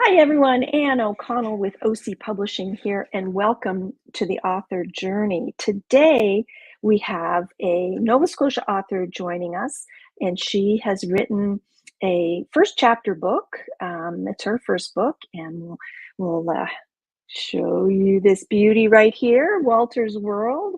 Hi, everyone. Anne O'Connell with OC Publishing here, and welcome to the author journey. Today, we have a Nova Scotia author joining us, and she has written a first chapter book. It's her first book, and we'll show you this beauty right here, Walter's World.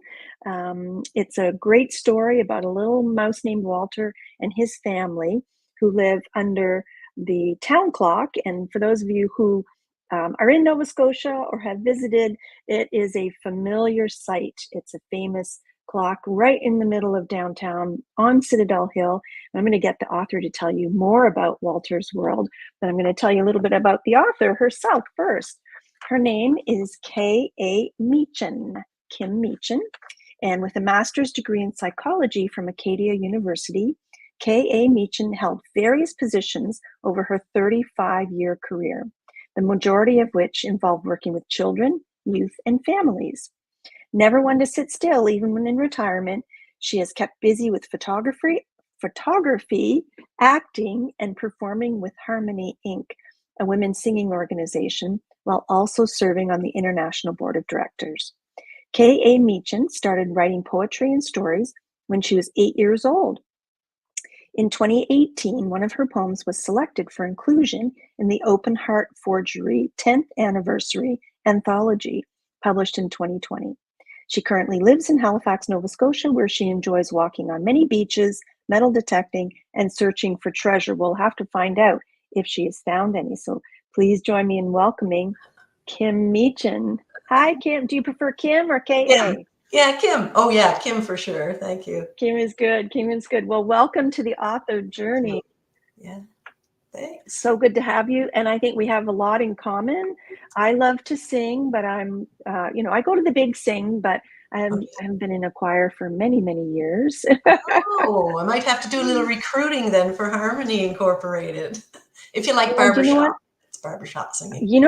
It's a great story about a little mouse named Walter and his family who live under the town clock. And for those of you who are in Nova Scotia or have visited, it is a familiar sight. It's a famous clock right in the middle of downtown on Citadel Hill. And I'm going to get the author to tell you more about Walter's World, but I'm going to tell you a little bit about the author herself first. Her name is K.A. Meechan, Kim Meechan, and with a master's degree in psychology from Acadia University, K.A. Meechan held various positions over her 35-year career, the majority of which involved working with children, youth, and families. Never one to sit still, even when in retirement, she has kept busy with photography, acting, and performing with Harmony Inc., a women's singing organization, while also serving on the International Board of Directors. K.A. Meechan started writing poetry and stories when she was 8 years old. In 2018, one of her poems was selected for inclusion in the Open Heart Forgery 10th Anniversary Anthology, published in 2020. She currently lives in Halifax, Nova Scotia, where she enjoys walking on many beaches, metal detecting, and searching for treasure. We'll have to find out if she has found any. So please join me in welcoming Kim Meechan. Hi, Kim. Do you prefer Kim or K.A.? Yeah, Kim. Oh, yeah, Kim for sure. Thank you. Kim is good. Kim is good. Well, welcome to the author journey. Yeah, thanks. So good to have you. And I think we have a lot in common. I love to sing, but I go to the big sing, but I haven't been in a choir for many, many years. Oh, I might have to do a little recruiting then for Harmony Incorporated. If you like Well, you know what? barbershop, it's barbershop singing.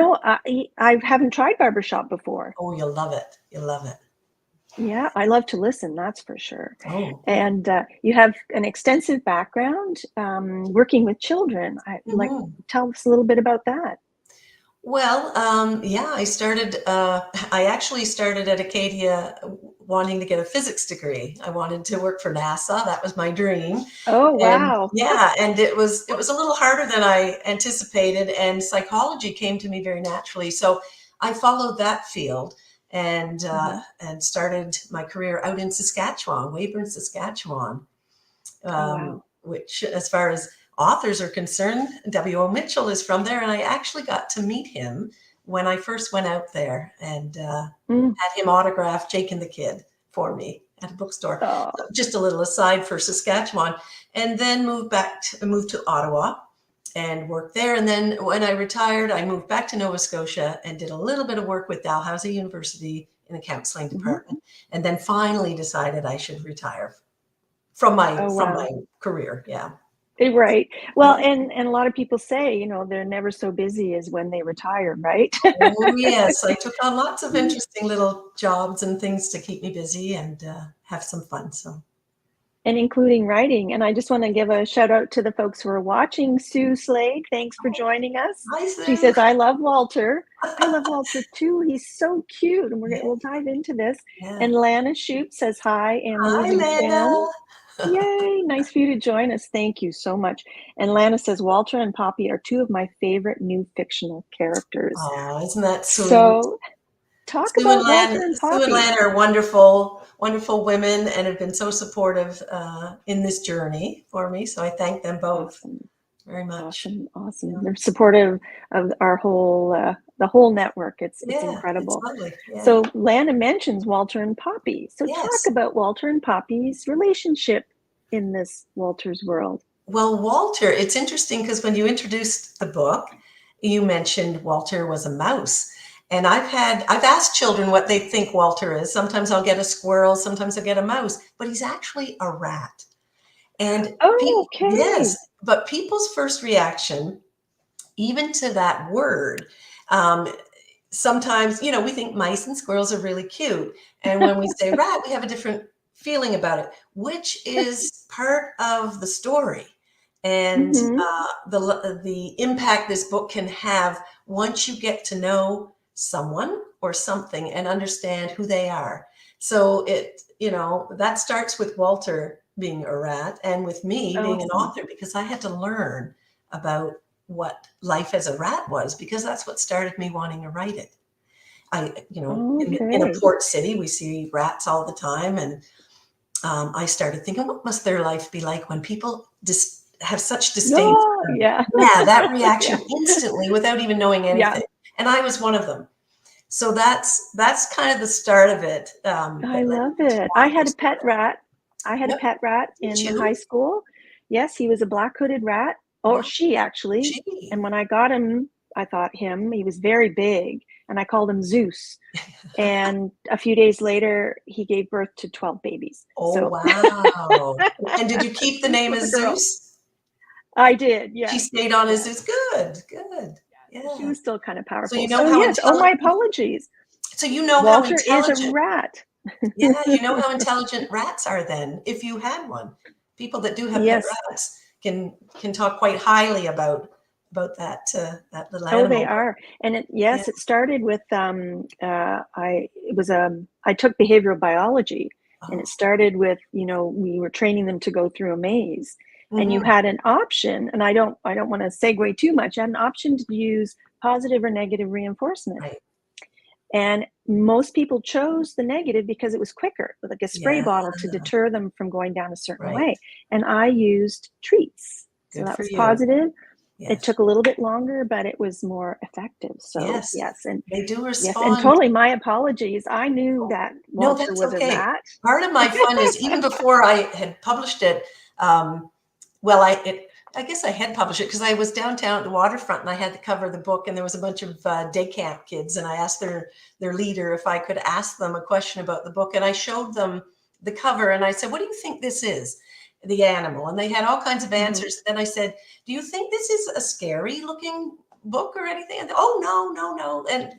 I haven't tried barbershop before. Oh, you'll love it. You'll love it. Yeah, I love to listen, that's for sure. Oh, And you have an extensive background working with children. Tell us a little bit about that. well, yeah, I actually started at Acadia wanting to get a physics degree. I wanted to work for NASA. That was my dream. Oh, And wow. yeah, and it was a little harder than I anticipated, and psychology came to me very naturally. So I followed that field and Mhm. and started my career out in Saskatchewan, Weyburn, Saskatchewan, Oh, wow. which, as far as authors are concerned, W.O. Mitchell is from there, and I actually got to meet him when I first went out there and Mm. had him autograph Jake and the Kid for me at a bookstore. Oh, Just a little aside for Saskatchewan, and then moved to Ottawa and worked there. And then when I retired, I moved back to Nova Scotia and did a little bit of work with Dalhousie University in the counseling mhm. department, and then finally decided I should retire from my Oh, from my wow. career. Yeah. Right. Well, Yeah. and a lot of people say, they're never so busy as when they retire, right? Oh, yes. I took on lots of interesting little jobs and things to keep me busy and have some fun. So, And including writing. And I just want to give a shout out to the folks who are watching. Sue Slade, thanks for joining us. hi, She Sue. says, I love Walter. I love Walter too. He's so cute. And Yeah, we'll dive into this. yeah. And Lana Shoup says, hi, Anne Hi, Losing Lena. Sam. Yay, nice for you to join us. Thank you so much. And Lana says, Walter and Poppy are two of my favorite new fictional characters. Oh, isn't that sweet? So talk about Walter and Sue and Poppy. Lan are wonderful, wonderful women and have been so supportive in this journey for me. So I thank them both Awesome. very much. Awesome, Yeah, awesome. They're supportive of our whole the whole network. It's yeah, it's incredible. lovely. Yeah, So Lana mentions Walter and Poppy. So talk yes. about Walter and Poppy's relationship in this Walter's world. Well, Walter, it's interesting because when you introduced the book, you mentioned Walter was a mouse. And I've asked children what they think Walter is. Sometimes I'll get a squirrel, sometimes I'll get a mouse, but he's actually a rat. And Oh, yes, okay. but people's first reaction, even to that word, um, sometimes, we think mice and squirrels are really cute. And when we say rat, we have a different feeling about it, which is part of the story. and Mm-hmm. the impact this book can have once you get to know someone or something and understand who they are. So that starts with Walter being a rat and with me being an Awesome. author, because I had to learn about what life as a rat was, because that's what started me wanting to write it. In a Okay. port city, we see rats all the time, and I started thinking, what must their life be like when people have such disdain Oh, for them? yeah. Yeah, that Yeah. reaction instantly without even knowing Yeah. anything. And I was one of them. So that's kind of the start of it, I that led love me to it. I had a author, pet sort of. rat. I had a Yep, pet rat me in high too. school. Yes, he was a black-hooded rat, or Wow, she actually. gee. And when I got him, I thought he was very big, and I called him Zeus. And a few days later, he gave birth to 12 babies. Oh, So wow. And did you keep the Zeus name was a as girl. Zeus? I did. She Yes. stayed on as Yes. Zeus. Good, good. Yes. She Yeah. was still kind of So you powerful. know So how yes. Oh, my intelligent apologies. Walter is a intelligent. rat. Yeah, you know how intelligent rats are then, if you had one. People that do have pet Yes. rats can talk quite highly about that little Oh, they animal. are. And Yeah. it started with I took behavioral biology, and it Oh. started with, we were training them to go through a maze, and you Mhm. had an option, and I don't want to segue too much. You had an option to use positive or negative reinforcement. Right. And most people chose the negative because it was quicker, like a spray Yeah, bottle to deter them from going down a certain right. way. And I used treats. So Good that for was you. positive. It Yes. took a little bit longer, but it was more effective. So Yes. yes, and They do yes, and respond. totally my apologies. I knew that No, Walter that's was a okay. rat. Part of my fun is, even before I had published it, um, well, I guess I had published it because I was downtown at the waterfront and I had the cover of the book, and there was a bunch of day camp kids, and I asked their leader if I could ask them a question about the book, and I showed them the cover and I said, "What do you think this is?" The animal, and they had all kinds of Mhm. answers. Then I said, "Do you think this is a scary looking book or anything?" And oh, no, no, no. And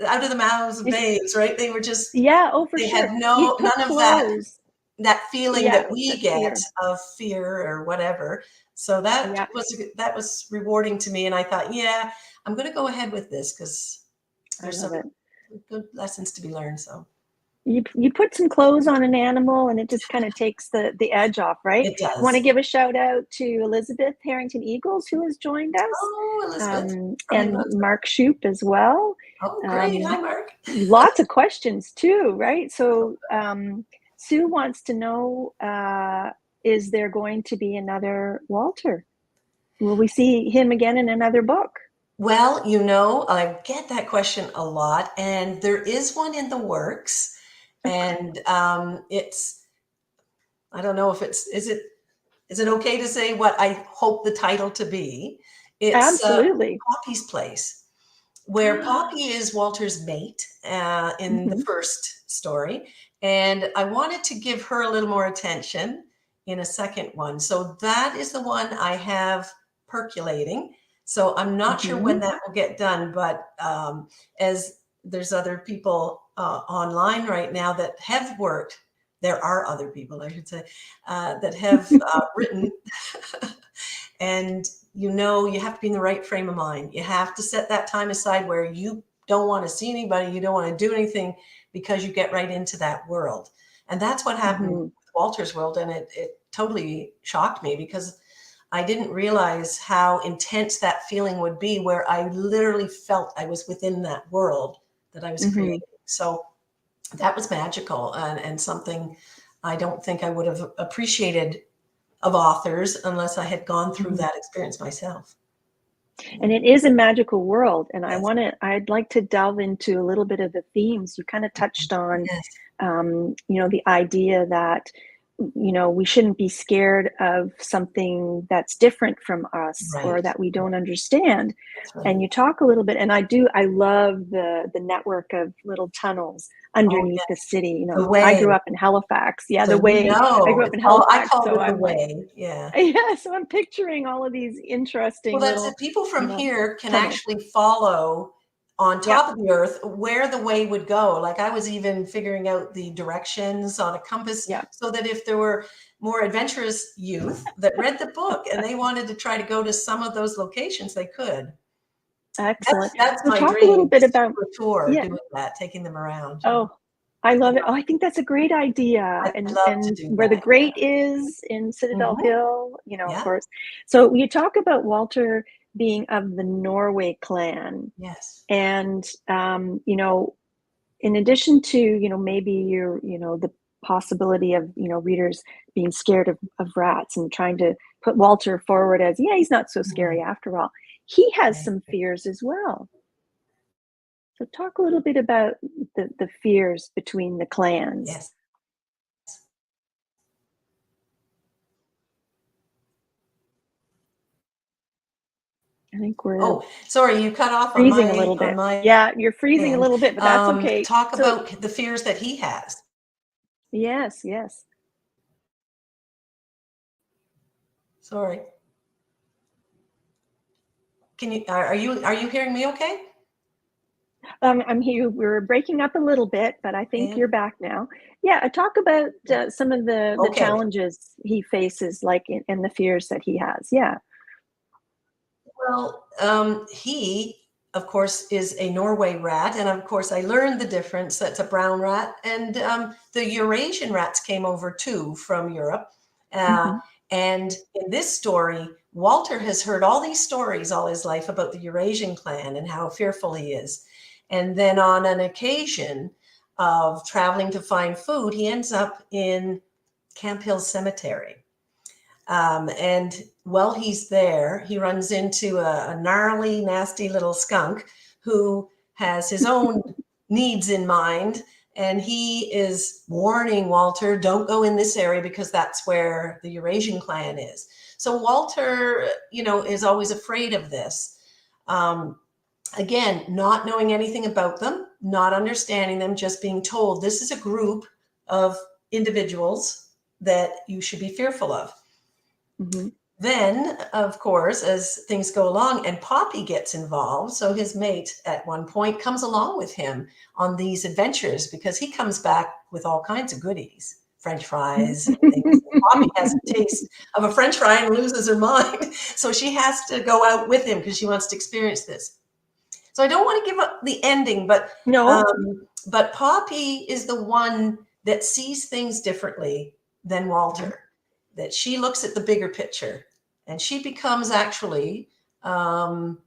out of the mouths of You babes, right? They were just, Yeah, oh, for they had sure. You put none of that clothes. feeling Yeah, that we the get fear. of fear or whatever. So Yeah, that was rewarding to me, and I thought, yeah, I'm going to go ahead with this because I there's love some it. good lessons to be learned. So You put some clothes on an animal, and it just kind of takes the edge off, right? it I want to does. give a shout out to Elizabeth Harrington Eagles, who has joined us, Oh, Elizabeth from New and Brunswick. Mark Shoup as well. Oh, great. Um, Hi, Mark. Lots of questions too, right? So Sue wants to know, is there going to be another Walter? Will we see him again in another book? Well, I get that question a lot, and there is one in the works, and it's, I don't know if is it okay to say what I hope the title to be? It's Absolutely. Poppy's Place, where Poppy is Walter's mate in the Hmm. first story, and I wanted to give her a little more attention in a second one. So that is the one I have percolating. So I'm not sure when Hmm. that will get done, but as there's other people online right now that have worked, there are other people, I should say, that have written. And you have to be in the right frame of mind. You have to set that time aside where you don't want to see anybody, you don't want to do anything, because you get right into that world. And that's what happened with Hmm. Walter's world. And it totally shocked me because I didn't realize how intense that feeling would be, where I literally felt I was within that world that I was Hmm. creating. So that was magical, and something I don't think I would have appreciated of authors unless I had gone through Hmm. that experience myself. And it is a magical world. And Yes, I'd like to delve into a little bit of the themes. You kind of touched on, yes, the idea that, we shouldn't be scared of something that's different from us or right, that we right. don't understand. That's right. And you talk a little bit, and I love the network of little tunnels Oh, underneath the yes, city. the I way. grew up in Halifax. Yeah, So the way. I grew up it's in called, I Halifax, call so it the I'm like, way. Yeah. yeah, so I'm picturing all of these Well, interesting that's it. little, People from here can tunnels. actually follow. on Yep. top of the earth where the way would go. Like I was even figuring out the directions on a compass Yep. so that if there were more adventurous youth that read the book and they wanted to try to go to some of those locations, they could. Excellent. That's So my talk a little dream, bit just to about, do a tour, yeah. doing that, taking them around, you know. Oh, I love it. Oh, I think that's a great idea. I'd love to And do where the that, yeah. great is in Citadel Mhm. Hill, of Yeah. course. So you talk about Walter being of the Norway clan. Yes. And in addition to, maybe the possibility of, readers being scared of rats and trying to put Walter forward as, yeah, he's not so Mhm. scary after all. He has Right. some fears as well. So talk a little bit about the fears between the clans. Yes. I think we're Oh, sorry, you cut off on freezing a my little bit. my Yeah, you're freezing a end. little bit, but that's okay. Talk So about the fears that he has. yes, yes. Sorry. Can you are you hearing me okay? I'm here. We're breaking up a little bit, but I think Yeah. you're back now. Yeah, talk about some of the Okay. challenges he faces, like and the fears that he has. Yeah. Well, he, of course, is a Norway rat, and of course, I learned the difference. That's a brown rat, and the Eurasian rats came over too from Europe. Uh, Hmm. and in this story, Walter has heard all these stories all his life about the Eurasian clan and how fearful he is. And then on an occasion of traveling to find food, he ends up in Camp Hill Cemetery. And while he's there, he runs into a gnarly, nasty little skunk who has his own needs in mind. And he is warning Walter, don't go in this area because that's where the Eurasian clan is. So Walter, is always afraid of this. Um, Again, not knowing anything about them, not understanding them, just being told this is a group of individuals that you should be fearful of. Hmm. Then, of course, as things go along and Poppy gets involved, so his mate at one point comes along with him on these adventures because he comes back with all kinds of goodies, French fries and things. Poppy has a taste of a French fry and loses her mind. So she has to go out with him because she wants to experience this. So I don't want to give up the ending, No. but Poppy is the one that sees things differently than Walter. That she looks at the bigger picture, and she becomes actually, to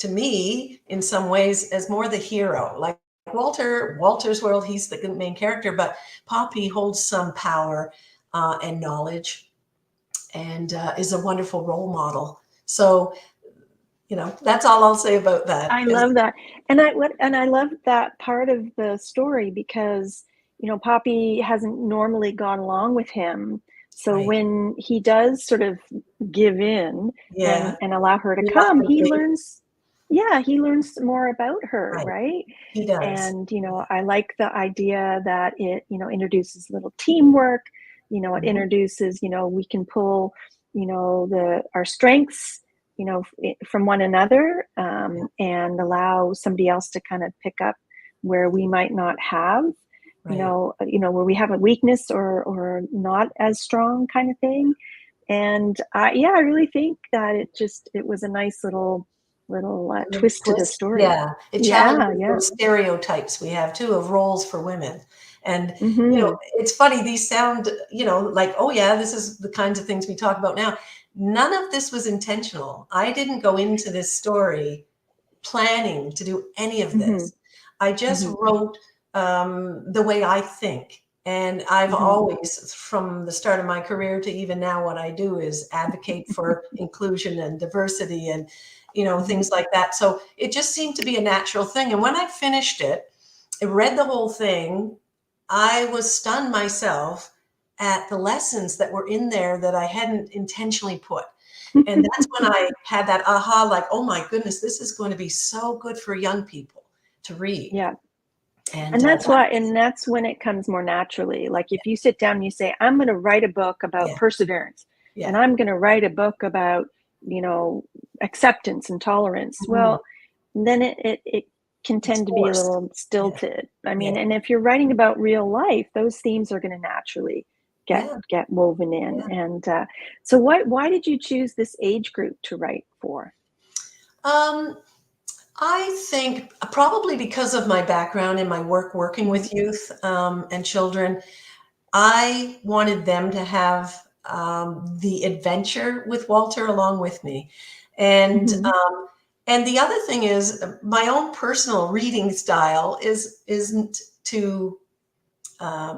me, in some ways, as more the hero. Like Walter's world, he's the main character, but Poppy holds some power and knowledge, and is a wonderful role model. So that's all I'll say about that. I love that. And I love that part of the story because, Poppy hasn't normally gone along with him. So Right. when he does sort of give in Yeah. and allow her to come, he Reluctantly. learns, yeah, he learns more about her, Right. right? He does. And, I like the idea that it, introduces little teamwork, it Mhm. introduces, we can pull, our strengths, from one another, Yeah. and allow somebody else to kind of pick up where we might not have, Right. where we have a weakness or not as strong kind of thing. And I really think that it was a nice little Little twist to the twist. story. Yeah. It Yeah, challenges yeah. those stereotypes we have too of roles for women. And, Hmm. it's funny, these sound, like, oh yeah, this is the kinds of things we talk about now. None of this was intentional. I didn't go into this story planning to do any of Hmm. this. I just Hmm. wrote the way I think. And I've Hmm. always, from the start of my career to even now, what I do is advocate for inclusion and diversity and, Hmm. things like that. So it just seemed to be a natural thing. And when I finished it, I read the whole thing, I was stunned myself at the lessons that were in there that I hadn't intentionally put. And that's when I had that aha, like, oh my goodness, this is going to be so good for young people to read. Yeah. And And that's when it comes more naturally. Like if you sit down and you say, I'm going to write a book about yeah, perseverance, and yeah. I'm going to write a book about, you know, acceptance and tolerance. Mhm. Well, then it can It's tend to be a forced. little Yeah. stilted. I Yeah. mean, and if you're writing about real life, those themes are going to naturally Yeah. get woven in. Yeah. And so, why did you choose this age group to write for? Um, I think probably because of my background and my work working Hmm. with youth and children, I wanted them to have the adventure with Walter along with me. And Hmm. and the other thing is my own personal reading style isn't too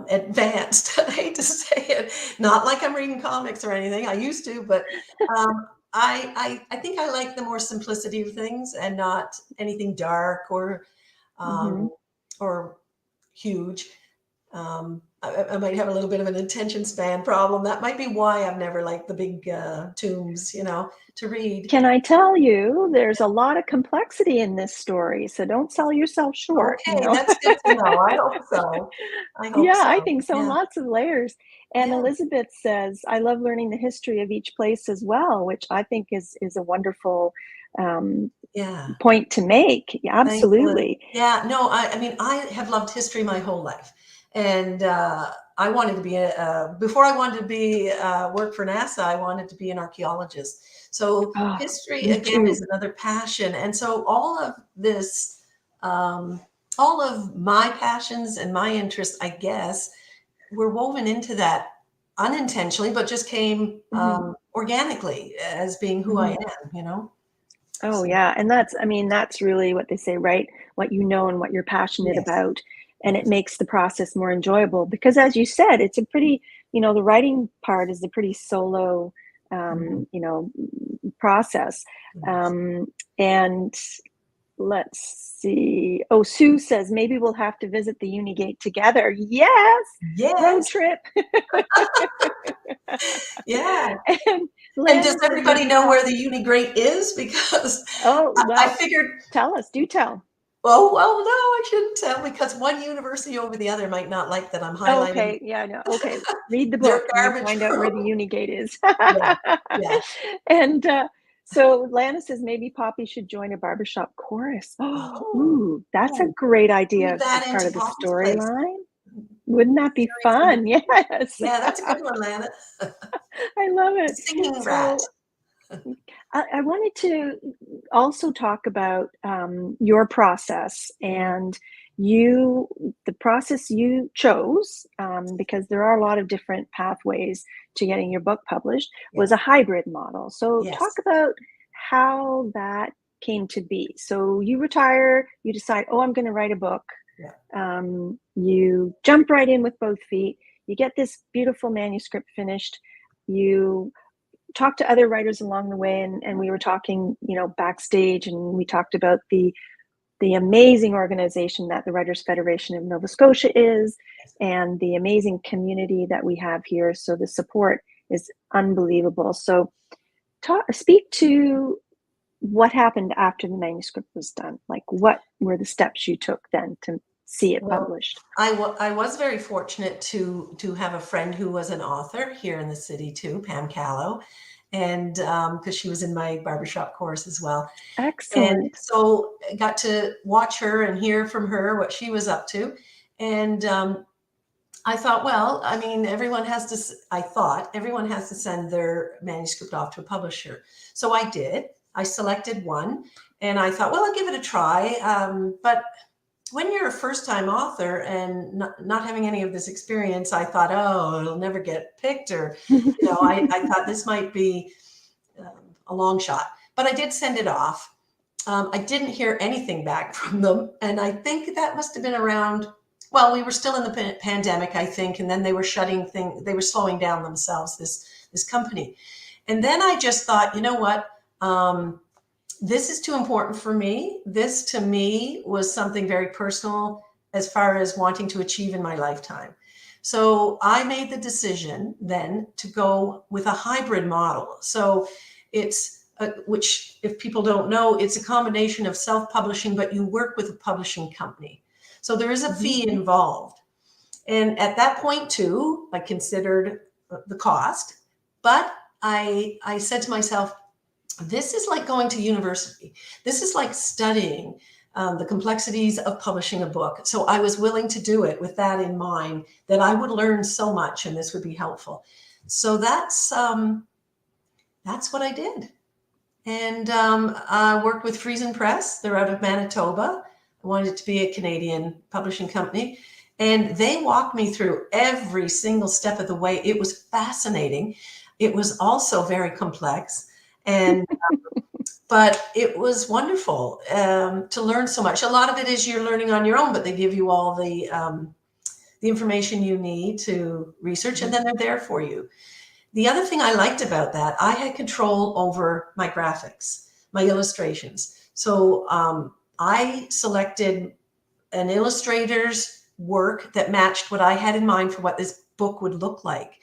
advanced. I hate to say it, not like I'm reading comics or anything. I used to, but I think I like the more simplicity of things and not anything dark Hmm. um, or huge. I might have a little bit of an attention span problem. That might be why I've never liked the big tomes, to read. Can I tell you, there's a lot of complexity in this story, so don't sell yourself short, you Okay, know? that's good to know. I hope so. I hope Yeah, so. I think so, and Yeah, lots of layers. And yeah, Elizabeth says, "I love learning the history of each place as well," which I think is a wonderful um, yeah. point to make. Yeah, Thank you, Liz. absolutely. Yeah, no, I mean, I have loved history my whole life, and I wanted to be before I wanted to be work for NASA. I wanted to be an archaeologist. So Oh, history me again is too. another passion, and so all of this, um, all of my passions and my interests, I guess, were woven into that unintentionally, but just came Hmm. organically as being who I Hmm. am. Oh, So yeah, and I mean, that's really what they say, right? What you know and what you're passionate yes, about, and it yes. makes the process more enjoyable because, as you said, it's a pretty, the writing part is a pretty solo, Mhm. process. Yes. Um, and let's see. Oh, Sue says maybe we'll have to visit the Unigate together. Yes, road Yes. trip. Yeah. And And does Lana says everybody maybe know where the Poppy. uni great is? Because Oh, I well, figured, tell us. Do tell. oh, well, no, I shouldn't tell because one university over the other might not like that I'm Oh, highlighting okay. Yeah, no. Okay. Read the their book and you'll garbage find out where the room. Unigate is. Yeah. Yeah. And so Lana says maybe Poppy should join a barbershop chorus. Oh, Oh, ooh, that's a oh, great idea weave as that part into of the Poppy's place. storyline. Wouldn't that be Seriously. fun? Yes. Yeah, that's a good one, Lana. I love The it. singing rat. So I wanted to also talk about your process Mhm. and you, the process you chose, because there are a lot of different pathways to getting your book published, was Yeah. a hybrid model. So, talk Yes. about how that came to be. So, you retire, you decide, oh, I'm going to write a book. Yeah. You jump right in with both feet. You get this beautiful manuscript finished. You talked to other writers along the way, and we were talking, backstage, and we talked about the amazing organization that the Writers Federation of Nova Scotia is, and the amazing community that we have here. So the support is unbelievable. So speak to what happened after the manuscript was done. Like, what were the steps you took then to see it Well, published? I was very fortunate to have a friend who was an author here in the city too, Pam Callow, and because she was in my barbershop course as well, and Excellent. so I got to watch her and hear from her what she was up to, and I thought, well, I mean, I thought everyone has to send their manuscript off to a publisher, so I did. I selected one, and I thought, well, I'll give it a try, but when you're a first time author and not having any of this experience, I thought, oh, it'll never get picked, or, I thought this might be a long shot. But I did send it off. I didn't hear anything back from them. And I think that must have been around, well, we were still in the pandemic, I think, and then they were slowing down themselves, this company. And then I just thought, you know what? This is too important for me. This to me was something very personal as far as wanting to achieve in my lifetime. So I made the decision then to go with a hybrid model. So which, if people don't know, it's a combination of self publishing, but you work with a publishing company. So there is a Mhm. fee involved. And at that point, too, I considered the cost, but I said to myself, this is like going to university. This is like studying. the complexities of publishing a book. So I was willing to do it with that in mind, that I would learn so much and this would be helpful. So that's what I did. And I worked with Friesen Press. They're out of Manitoba. I wanted it to be a Canadian publishing company. And they walked me through every single step of the way. It was fascinating. It was also very complex. And but it was wonderful to learn so much. A lot of it is you're learning on your own, but they give you all the information you need to research, and then they're there for you. The other thing I liked about that, I had control over my graphics, my illustrations. So I selected an illustrator's work that matched what I had in mind for what this book would look like.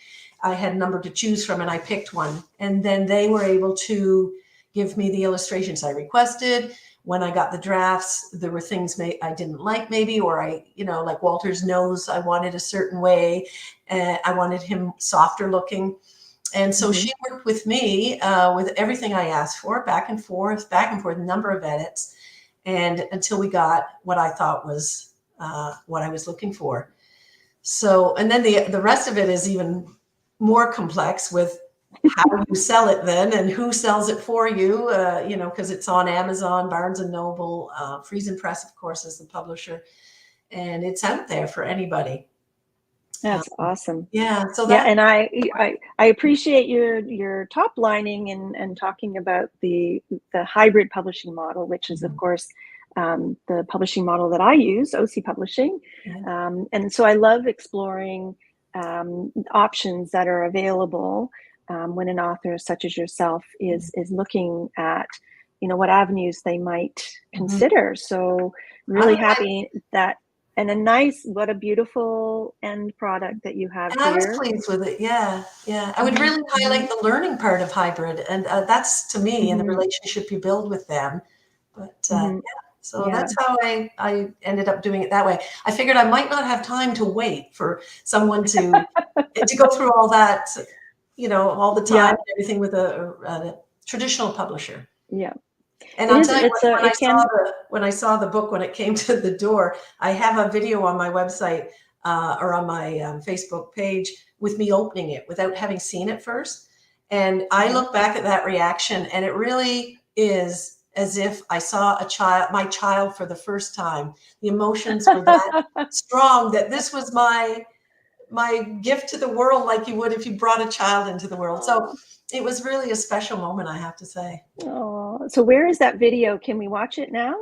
I had a number to choose from and I picked one. And then they were able to give me the illustrations I requested. When I got the drafts, there were things I didn't like maybe, or like Walter's nose, I wanted a certain way. I wanted him softer looking. And so she worked with me with everything I asked for, back and forth, a number of edits, and until we got what I thought was what I was looking for. So, and then the rest of it is even more complex with how you sell it then and who sells it for you, because it's on Amazon, Barnes and Noble, Friesen Press, of course, is the publisher, and it's out there for anybody. That's awesome. Yeah. So yeah, and I appreciate your top lining and talking about the hybrid publishing model, which is of course the publishing model that I use, OC Publishing. And so I love exploring options that are available when an author such as yourself is looking at what avenues they might consider. So really happy that. And what a beautiful end product that you have here. I was pleased with it. Yeah. I would really highlight the learning part of hybrid, and that's to me and the relationship you build with them. But so that's how I ended up doing it that way. I figured I might not have time to wait for someone to go through all that, all the time and everything with a traditional publisher. Yeah. And I'll tell you when I saw the book, when it came to the door, I have a video on my website or on my Facebook page with me opening it without having seen it first. And I look back at that reaction, and it really is as if I saw my child for the first time. The emotions were that strong that this was my gift to the world, like you would if you brought a child into the world. So it was really a special moment, I have to say. Oh, so where is that video? Can we watch it now?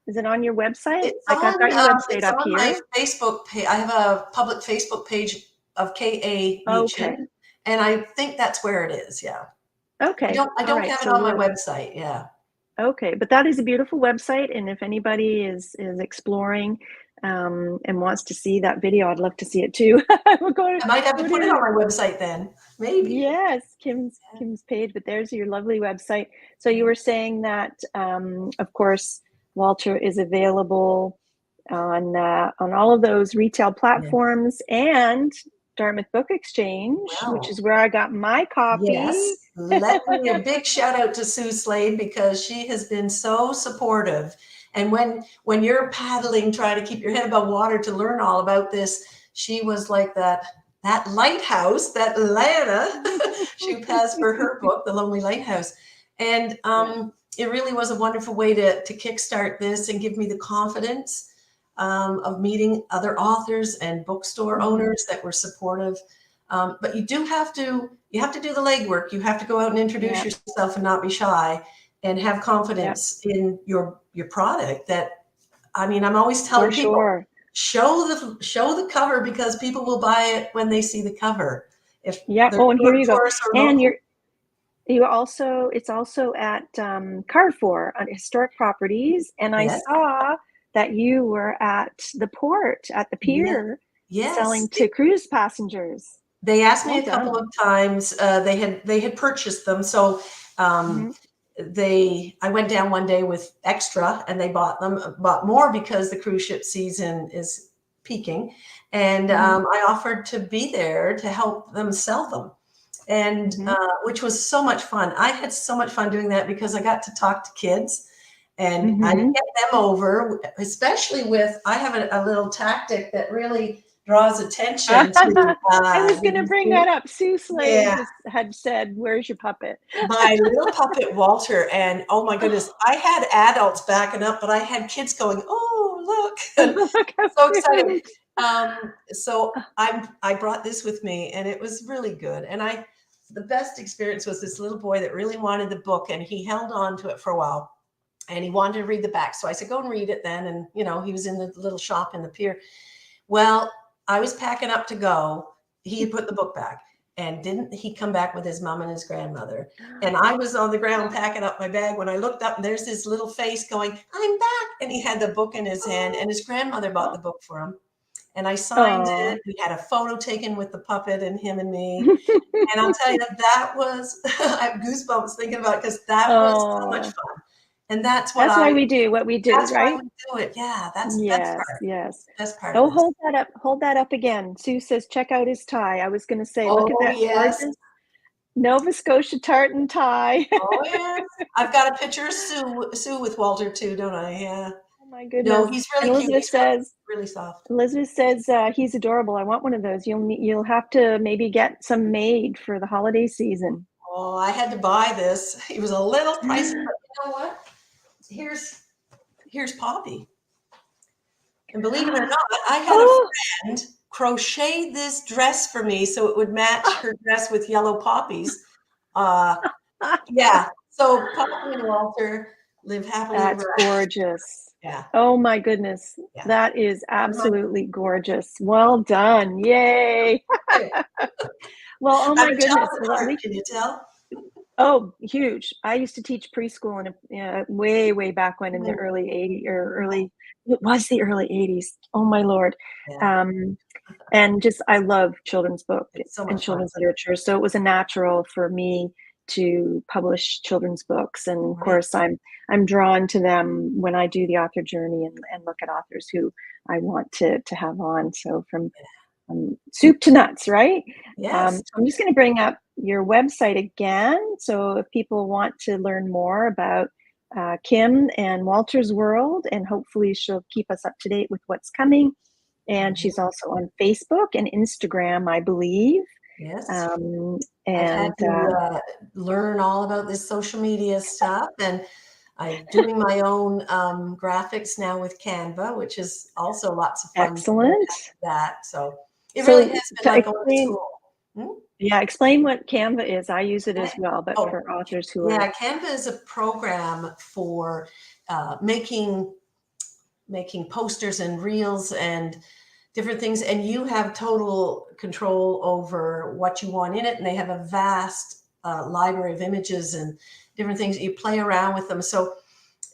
Is it on your website? I've got your website up here. My Facebook page. I have a public Facebook page of K.A. Meechan, and I think that's where it is. Yeah. Okay. I don't have it on my website. Yeah. Okay, but that is a beautiful website, and if anybody is exploring and wants to see that video, I'd love to see it too. I might have to put it on my website then, maybe. Yes, Kim's page, but there's your lovely website. So you were saying that, of course, Walter is available on all of those retail platforms and Dartmouth Book Exchange, which is where I got my copy. Yes, let me a big shout out to Sue Slade, because she has been so supportive. And when you're paddling, trying to keep your head above water to learn all about this, she was like that lighthouse, that Lana she passed for her book, The Lonely Lighthouse. And it really was a wonderful way to kickstart this and give me the confidence of meeting other authors and bookstore owners that were supportive. But you have to do the legwork. You have to go out and introduce yourself and not be shy, and have confidence in your product. I'm always telling people, show the cover, because people will buy it when they see the cover. And here you go. And it's also at Carrefour on Historic Properties, and I saw that you were at the port, at the pier, selling to cruise passengers. They asked me a couple of times. They had purchased them, so I went down one day with extra, and they bought more because the cruise ship season is peaking, and I offered to be there to help them sell them, and which was so much fun. I had so much fun doing that because I got to talk to kids. And I get them over, especially with, I have a little tactic that really draws attention to I was going to these bring groups. that up. Sue Slade Yeah, just had said, "Where's your puppet?" my little puppet Walter, and oh my goodness, I had adults backing up, but I had kids going, "Oh, look!" and Look how so excited. cute. So I brought this with me, and it was really good. And the best experience was this little boy that really wanted the book, and he held on to it for a while, and he wanted to read the back. So I said, "Go and read it then." And he was in the little shop in the pier. Well, I was packing up to go. He had put the book back. And didn't he come back with his mom and his grandmother? And I was on the ground packing up my bag when I looked up, and there's this little face going, "I'm back." And he had the book in his hand, and his grandmother bought the book for him. And I signed Oh. it. We had a photo taken with the puppet and him and me. And I'll tell you, that was, I have goosebumps thinking about it, because that was so much Oh. fun. And that's what That's why we do what we do, that's why right? we do it. Yeah, that's the best Yes, part. yes. Best part of Oh, this. hold that up again. Sue says, "Check out his tie." I was gonna say, "Look at Oh, that yes. gorgeous Nova Scotia tartan tie." Oh, yes. I've got a picture of Sue with Walter too, don't I? Yeah. Oh my No, goodness. he's And really cute. Elizabeth He's really, says really soft. "He's adorable. I want one of those. You'll have to maybe get some made for the holiday season." Oh, I had to buy this. He was a little pricey, but you know what? Here's Poppy. And believe it or not, I had a Oh, friend crochet this dress for me so it would match her dress with yellow poppies. Uh, yeah. So Poppy and Walter live happily that's ever after. gorgeous. Yeah. Oh my goodness. Yeah. That is They're my absolutely gorgeous. Well done. Yay. I Well, oh have my a goodness. child at Well, heart, can you tell? oh, huge. I used to teach preschool in way, way back when in the Mm, early 80s or it was the early 80s. Oh my Lord. yeah. Um, and just, I love children's book It's so and much fun. children's literature. So it was a natural for me to publish children's books. And of Right. course, I'm drawn to them when I do the author journey and look at authors who I want to have on. So from soup to nuts, right? Yes. So I'm just going to bring up your website again. So if people want to learn more about Kim and Walter's World, and hopefully she'll keep us up to date with what's coming. And Mhm. she's also on Facebook and Instagram, I believe. Yes. Um, I've had and to learn all about this social media stuff, and I'm doing my own graphics now with Canva, which is also lots of fun to learn Excellent. how to do that. So it really So has been to like going to explain, school. Hmm? yeah, explain what Canva is. I use it as Right. well, but Oh, for authors who are yeah. Canva is a program for making posters and reels and different things, and you have total control over what you want in it, and they have a vast library of images and different things. You play around with them. So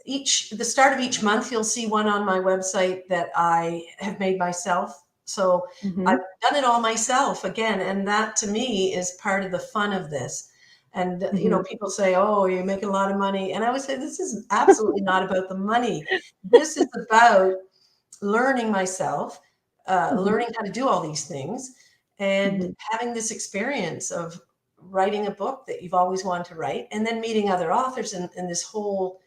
the start of each month you'll see one on my website that I have made myself. So I've Mhm, done it all myself again, and that to me is part of the fun of this. And mhm. people say, "Oh, you're making a lot of money," and I would say this is absolutely not about the money. This is about learning myself, Mhm, learning how to do all these things, and mhm, having this experience of writing a book that you've always wanted to write, and then meeting other authors in this whole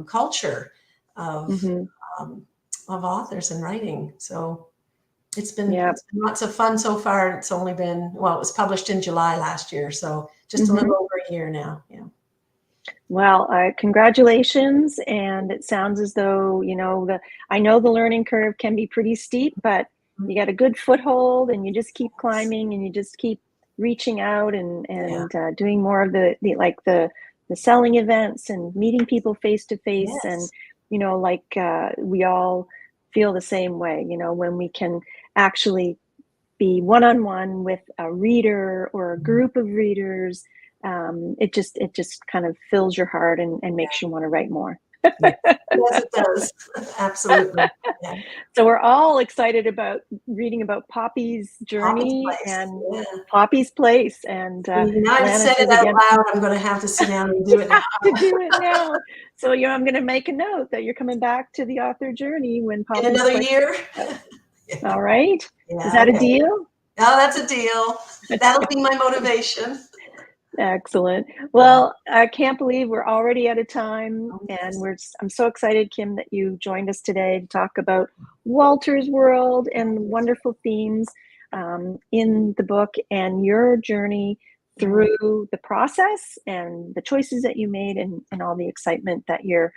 culture of mhm. um, authors and writing. So Yeah. it's been lots of fun so far. It's only been, well, it was published in July last year, so just a little Mhm. over a year now. Yeah. Well, congratulations, and it sounds as though, I know the learning curve can be pretty steep, but Mm, you got a good foothold, and you just keep climbing, and you just keep reaching out and yeah. doing more of the selling events and meeting people face to face, and Yes. we all feel the same way, when we can actually be one-on-one with a reader or a Mhm. group of readers. It just kind of fills your heart and makes you want to write more. Yeah. Yes, it does. Absolutely. Yeah. So we're all excited about reading about Poppy's Poppy's journey place. and Yeah. Poppy's place. And Now I've Lana said it says out again, loud. I'm going to have to sit down and do you it now. have to do it now. So I'm going to make a note that you're coming back to the author journey when In Poppy's another place. year? All right. Is Yeah, that a okay. deal? Oh, that's a deal. That'll be my motivation. Excellent. Yeah. Well, I can't believe we're already out of time, Oh, and yes. I'm so excited, Kim, that you joined us today to talk about Walter's World and wonderful themes in the book and your journey Mm. through the process and the choices that you made and all the excitement that you're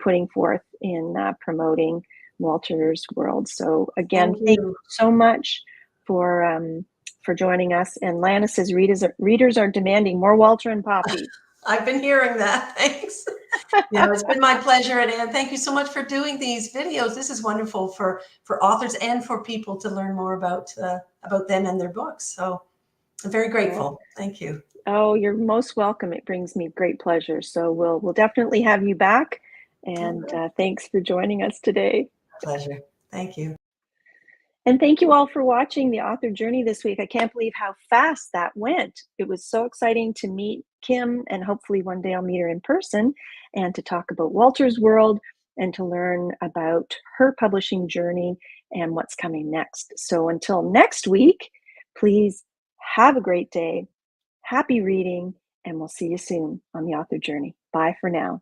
putting forth in promoting Walter's World. So again, Thank thank you you. so much for joining us. And Lana says readers are demanding more Walter and Poppy. I've been hearing that. Thanks. No, it's been my pleasure, and Anne, thank you so much for doing these videos. This is wonderful for authors and for people to learn more about them and their books. So I'm very Well, grateful. Thank you. oh, you're most welcome. It brings me great pleasure. So we'll definitely have you back. Oh, And good. thanks for joining us today. Pleasure. Thank you. And thank you all for watching the author journey this week. I can't believe how fast that went. It was so exciting to meet Kim, and hopefully one day I'll meet her in person and to talk about Walter's World and to learn about her publishing journey and what's coming next. So until next week, please have a great day, happy reading, and we'll see you soon on the author journey. Bye for now.